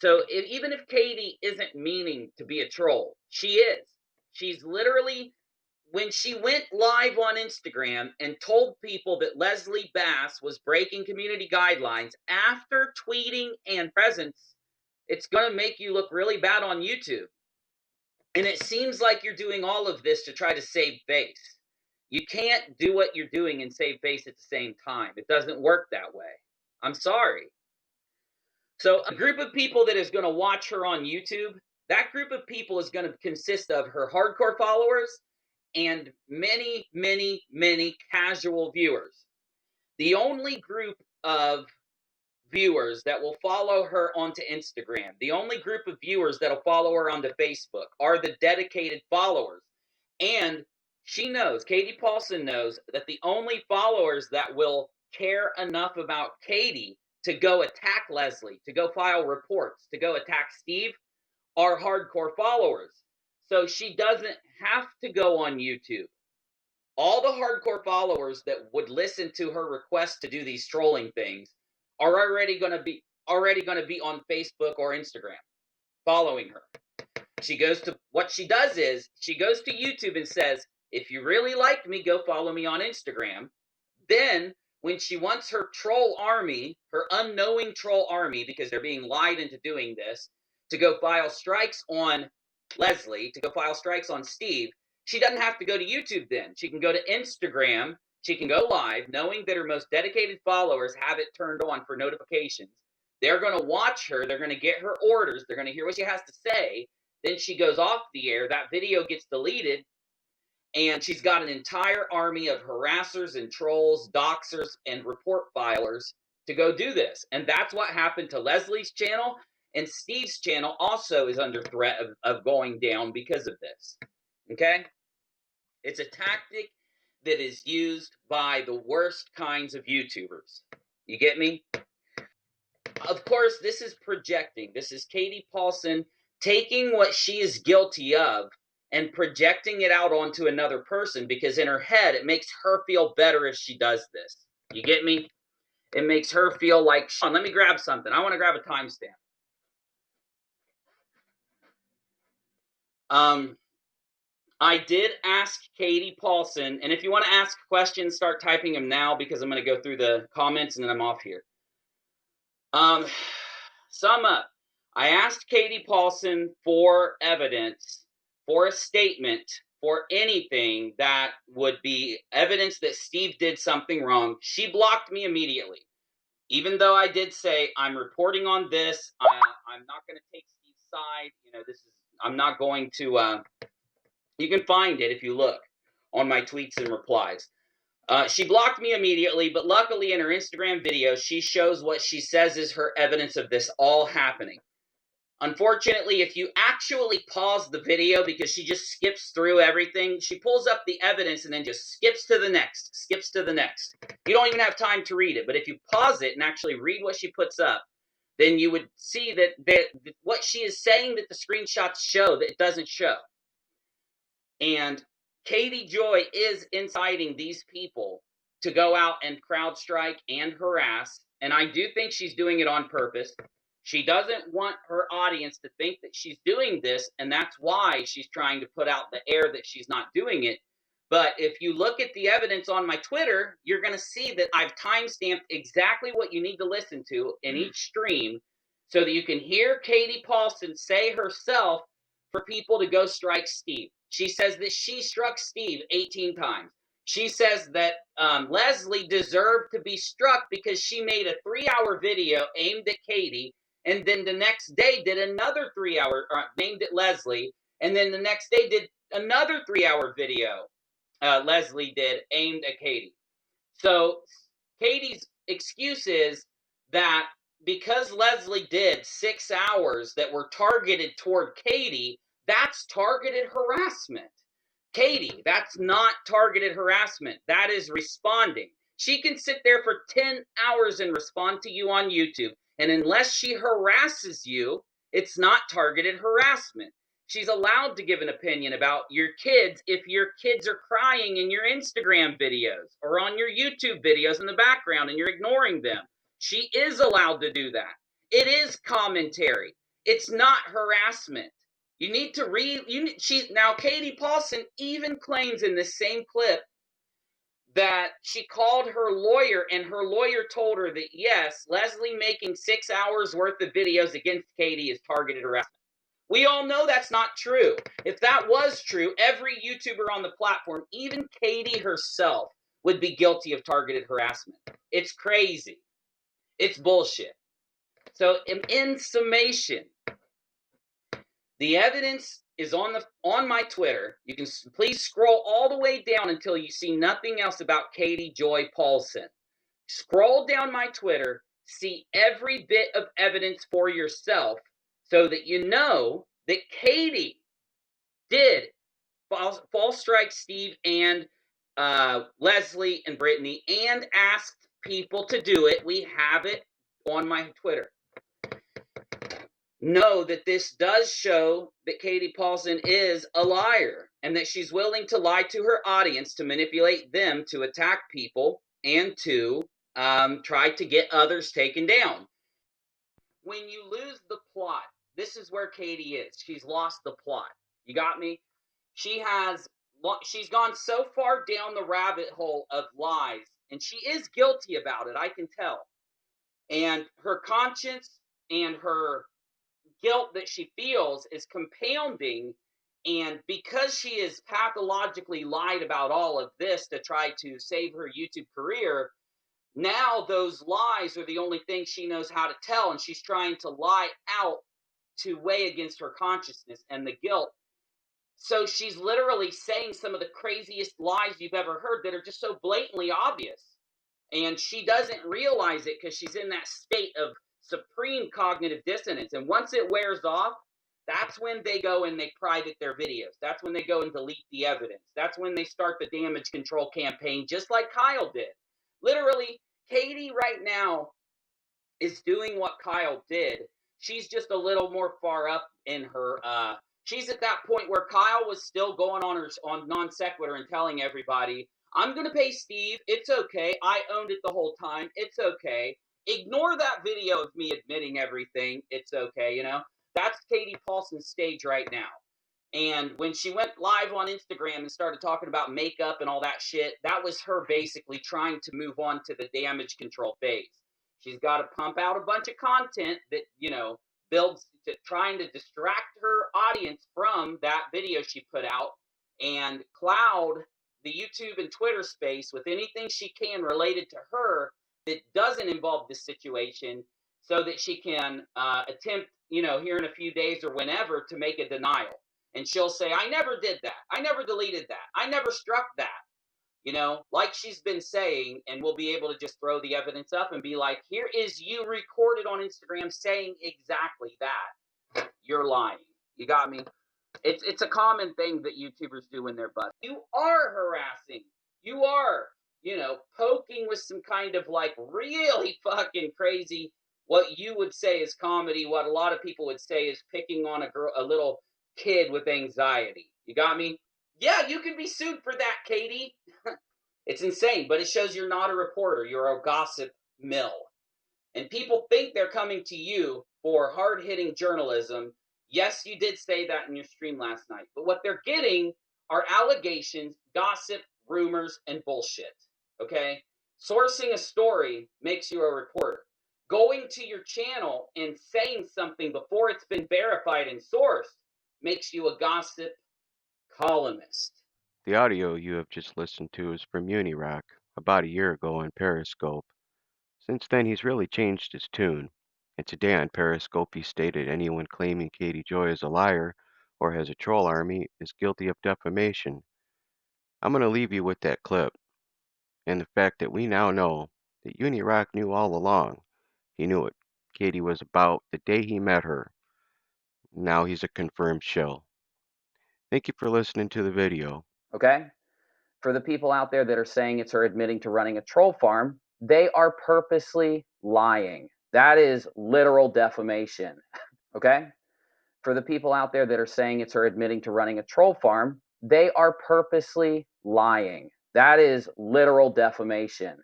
So even if Katie isn't meaning to be a troll, she is. She's literally, when she went live on Instagram and told people that Leslie Bass was breaking community guidelines after tweeting and presence, it's going to make you look really bad on YouTube. And it seems like you're doing all of this to try to save face. You can't do what you're doing and save face at the same time. It doesn't work that way. I'm sorry. So a group of people that is going to watch her on YouTube, that group of people is going to consist of her hardcore followers and many, many, many casual viewers. The only group of viewers that will follow her onto Instagram, the only group of viewers that'll follow her onto Facebook are the dedicated followers. And she knows, Katie Paulson knows, that the only followers that will care enough about Katie to go attack Leslie, to go file reports, to go attack Steve, are hardcore followers. So she doesn't have to go on YouTube. All the hardcore followers that would listen to her request to do these trolling things are already going to be on Facebook or Instagram following her. What she does is she goes to YouTube and says, if you really like me, go follow me on Instagram. Then when she wants her troll army, her unknowing troll army, because they're being lied into doing this, to go file strikes on Leslie, to go file strikes on Steve, she doesn't have to go to YouTube then. She can go to Instagram. She can go live, knowing that her most dedicated followers have it turned on for notifications. They're going to watch her. They're going to get her orders. They're going to hear what she has to say. Then she goes off the air. That video gets deleted. And she's got an entire army of harassers and trolls, doxers, and report filers to go do this. And that's what happened to Leslie's channel. And Steve's channel also is under threat of going down because of this. Okay? It's a tactic that is used by the worst kinds of YouTubers. You get me? Of course, this is projecting. This is Katie Paulson taking what she is guilty of and projecting it out onto another person, because in her head, it makes her feel better if she does this. You get me? It makes her feel like, let me grab something. I want to grab a timestamp. I did ask Katie Paulson, and if you want to ask questions, start typing them now, because I'm going to go through the comments and then I'm off here. Sum up. I asked Katie Paulson for evidence, for a statement, for anything that would be evidence that Steve did something wrong. She blocked me immediately. Even though I did say, I'm reporting on this, I'm not going to take Steve's side. I'm not going to, you can find it if you look on my tweets and replies. She blocked me immediately, but luckily in her Instagram video, she shows what she says is her evidence of this all happening. Unfortunately, if you actually pause the video, because she just skips through everything, she pulls up the evidence and then just skips to the next. You don't even have time to read it, but if you pause it and actually read what she puts up, then you would see that what she is saying that the screenshots show, that it doesn't show. And Katie Joy is inciting these people to go out and crowd strike and harass, and I do think she's doing it on purpose. She doesn't want her audience to think that she's doing this, and that's why she's trying to put out the air that she's not doing it. But if you look at the evidence on my Twitter, you're going to see that I've timestamped exactly what you need to listen to in each stream, so that you can hear Katie Paulson say herself for people to go strike Steve. She says that she struck Steve 18 times. She says that Leslie deserved to be struck because she made a 3-hour video aimed at Katie, and then the next day did another 3-hour aimed at Leslie, and then the next day did another 3-hour video Leslie did aimed at Katie. So Katie's excuse is that because Leslie did 6 hours that were targeted toward Katie, that's targeted harassment. Katie, that's not targeted harassment. That is responding. She can sit there for 10 hours and respond to you on YouTube, and unless she harasses you, it's not targeted harassment. She's allowed to give an opinion about your kids if your kids are crying in your Instagram videos or on your YouTube videos in the background and you're ignoring them. She is allowed to do that. It is commentary. It's not harassment. You need to read. Now Katie Paulson even claims in this same clip that she called her lawyer, and her lawyer told her that yes, Leslie making 6 hours worth of videos against Katie is targeted harassment. We all know that's not true. If that was true, every YouTuber on the platform, even Katie herself, would be guilty of targeted harassment. It's crazy. It's bullshit. So in summation, the evidence is on my Twitter. You can please scroll all the way down until you see nothing else about Katie Joy Paulson. Scroll down my Twitter, see every bit of evidence for yourself so that you know that Katie did false strike Steve and Leslie and Brittany and asked people to do it. We have it on my Twitter. Know that this does show that Katie Paulson is a liar and that she's willing to lie to her audience to manipulate them to attack people and to try to get others taken down. When you lose the plot, this is where Katie is. She's lost the plot. You got me? She's gone so far down the rabbit hole of lies, and she is guilty about it, I can tell. And her conscience and her guilt that she feels is compounding, and because she has pathologically lied about all of this to try to save her YouTube career, now those lies are the only thing she knows how to tell, and she's trying to lie out to weigh against her consciousness and the guilt. So she's literally saying some of the craziest lies you've ever heard that are just so blatantly obvious. And she doesn't realize it because she's in that state of supreme cognitive dissonance. And once it wears off, that's when they go and they private their videos. That's when they go and delete the evidence. That's when they start the damage control campaign, just like Kyle did. Literally, Katie right now is doing what Kyle did. She's just a little more far up in her. She's at that point where Kyle was still going on non sequitur and telling everybody, "I'm gonna pay Steve. It's okay. I owned it the whole time. It's okay. Ignore that video of me admitting everything. It's okay." That's Katie Paulson's stage right now. And when she went live on Instagram and started talking about makeup and all that shit, that was her basically trying to move on to the damage control phase. She's got to pump out a bunch of content that, builds trying to distract her audience from that video she put out and cloud the YouTube and Twitter space with anything she can related to her that doesn't involve this situation so that she can attempt, here in a few days or whenever to make a denial. And she'll say, "I never did that. I never deleted that. I never struck that." Like she's been saying, and we'll be able to just throw the evidence up and be like, "Here is you recorded on Instagram saying exactly that. You're lying." You got me? It's a common thing that YouTubers do when they're busted. You are harassing. You are, poking with some kind of like really fucking crazy, what you would say is comedy, what a lot of people would say is picking on a little kid with anxiety. You got me? Yeah, you could be sued for that, Katie. It's insane, but it shows you're not a reporter. You're a gossip mill. And people think they're coming to you for hard-hitting journalism. Yes, you did say that in your stream last night. But what they're getting are allegations, gossip, rumors, and bullshit. Okay? Sourcing a story makes you a reporter. Going to your channel and saying something before it's been verified and sourced makes you a gossip columnist. The audio you have just listened to is from Unirock about a year ago on Periscope. Since then, he's really changed his tune. And today on Periscope, he stated anyone claiming Katie Joy is a liar or has a troll army is guilty of defamation. I'm going to leave you with that clip and the fact that we now know that Unirock knew all along. He knew what Katie was about the day he met her. Now he's a confirmed shill. Thank you for listening to the video. Okay? For the people out there that are saying it's her admitting to running a troll farm, they are purposely lying. That is literal defamation. Okay? For the people out there that are saying it's her admitting to running a troll farm, they are purposely lying. That is literal defamation.